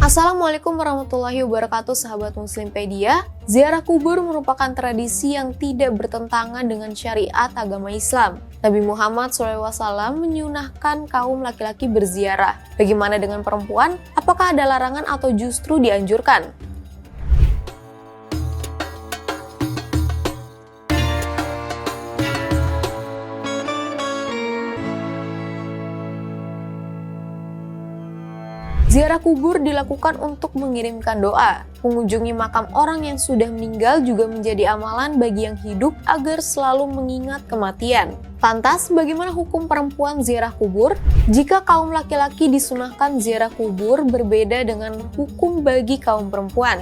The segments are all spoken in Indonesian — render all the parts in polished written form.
Assalamualaikum warahmatullahi wabarakatuh, sahabat Muslimpedia. Ziarah kubur merupakan tradisi yang tidak bertentangan dengan syariat agama Islam. Nabi Muhammad SAW menyunahkan kaum laki-laki berziarah. Bagaimana dengan perempuan? Apakah ada larangan atau justru dianjurkan? Ziarah kubur dilakukan untuk mengirimkan doa. Mengunjungi makam orang yang sudah meninggal juga menjadi amalan bagi yang hidup agar selalu mengingat kematian. Lantas, bagaimana hukum perempuan ziarah kubur? Jika kaum laki-laki disunahkan ziarah kubur, berbeda dengan hukum bagi kaum perempuan.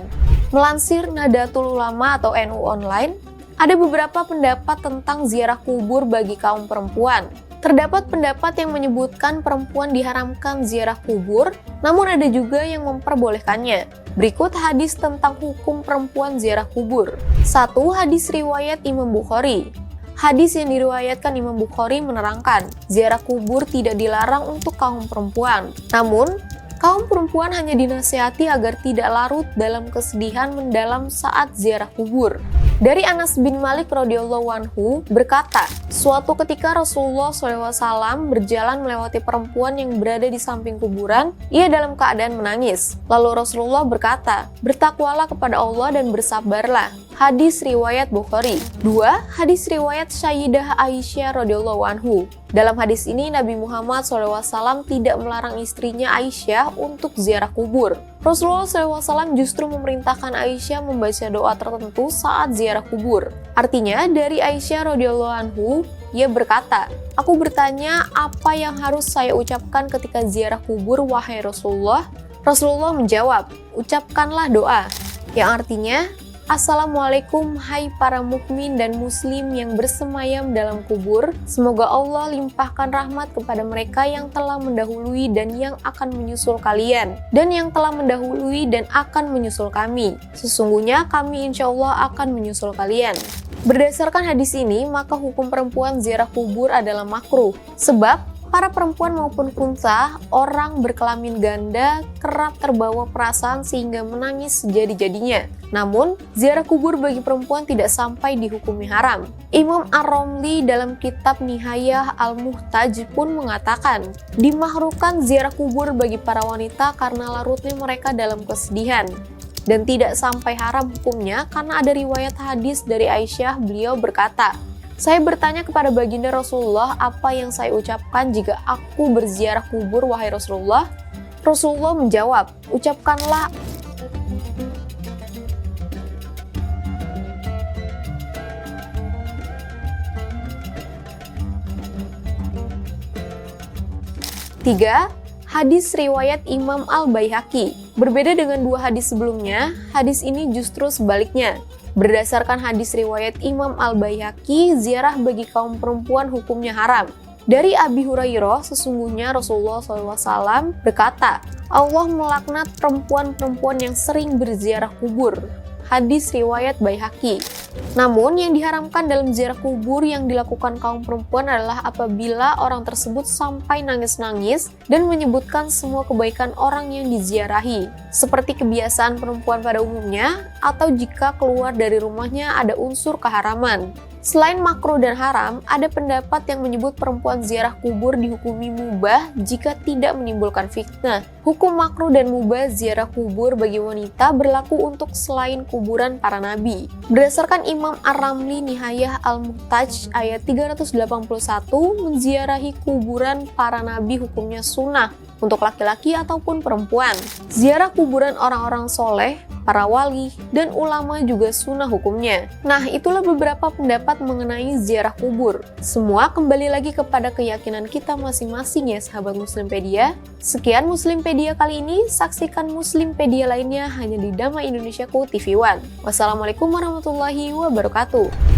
Melansir Nahdlatul Ulama atau NU Online, ada beberapa pendapat tentang ziarah kubur bagi kaum perempuan. Terdapat pendapat yang menyebutkan perempuan diharamkan ziarah kubur, namun ada juga yang memperbolehkannya. Berikut hadis tentang hukum perempuan ziarah kubur. 1. Hadis riwayat Imam Bukhari. Hadis yang diriwayatkan Imam Bukhari menerangkan, ziarah kubur tidak dilarang untuk kaum perempuan. Namun, kaum perempuan hanya dinasihati agar tidak larut dalam kesedihan mendalam saat ziarah kubur. Dari Anas bin Malik radhiyallahu anhu berkata, suatu ketika Rasulullah SAW berjalan melewati perempuan yang berada di samping kuburan, ia dalam keadaan menangis. Lalu Rasulullah berkata, bertakwalah kepada Allah dan bersabarlah. Hadis riwayat Bukhari. 2. Hadis riwayat Sayyidah Aisyah radhiyallahu anhu. Dalam hadis ini Nabi Muhammad SAW tidak melarang istrinya Aisyah untuk ziarah kubur. Rasulullah SAW justru memerintahkan Aisyah membaca doa tertentu saat ziarah kubur. Artinya dari Aisyah radhiyallahu anhu, ia berkata, aku bertanya apa yang harus saya ucapkan ketika ziarah kubur wahai Rasulullah? Rasulullah menjawab, ucapkanlah doa, yang artinya, Assalamualaikum hai para mukmin dan muslim yang bersemayam dalam kubur. Semoga Allah limpahkan rahmat kepada mereka yang telah mendahului dan yang akan menyusul kalian. Dan yang telah mendahului dan akan menyusul kami. Sesungguhnya kami insya Allah akan menyusul kalian. Berdasarkan hadis ini, maka hukum perempuan ziarah kubur adalah makruh. Sebab para perempuan maupun unta, orang berkelamin ganda, kerap terbawa perasaan sehingga menangis sejadi-jadinya. Namun, ziarah kubur bagi perempuan tidak sampai dihukumi haram. Imam Ar-Romli dalam kitab Nihayah Al-Muhtaj pun mengatakan, dimahrukan ziarah kubur bagi para wanita karena larutnya mereka dalam kesedihan. Dan tidak sampai haram hukumnya karena ada riwayat hadis dari Aisyah, beliau berkata, saya bertanya kepada baginda Rasulullah apa yang saya ucapkan jika aku berziarah kubur wahai Rasulullah? Rasulullah menjawab, ucapkanlah Tiga, hadis riwayat Imam Al-Baihaqi. Berbeda dengan dua hadis sebelumnya, hadis ini justru sebaliknya. Berdasarkan hadis riwayat Imam Al-Baihaqi, ziarah bagi kaum perempuan hukumnya haram. Dari Abi Hurairah, sesungguhnya Rasulullah SAW berkata, Allah melaknat perempuan-perempuan yang sering berziarah kubur. Hadis riwayat Baihaqi. Namun, yang diharamkan dalam ziarah kubur yang dilakukan kaum perempuan adalah apabila orang tersebut sampai nangis-nangis dan menyebutkan semua kebaikan orang yang diziarahi, seperti kebiasaan perempuan pada umumnya, atau jika keluar dari rumahnya ada unsur keharaman. Selain makruh dan haram, ada pendapat yang menyebut perempuan ziarah kubur dihukumi mubah jika tidak menimbulkan fitnah. Hukum makruh dan mubah ziarah kubur bagi wanita berlaku untuk selain kuburan para nabi. Berdasarkan Imam Ar-Ramli Nihayah Al-Muhtaj ayat 381, menziarahi kuburan para nabi hukumnya sunnah untuk laki-laki ataupun perempuan. Ziarah kuburan orang-orang soleh, para wali, dan ulama juga sunnah hukumnya. Nah, itulah beberapa pendapat mengenai ziarah kubur. Semua kembali lagi kepada keyakinan kita masing-masing ya sahabat Muslimpedia. Sekian Muslimpedia kali ini, saksikan Muslimpedia lainnya hanya di Dhamma Indonesiaku TV One. Wassalamualaikum warahmatullahi wabarakatuh.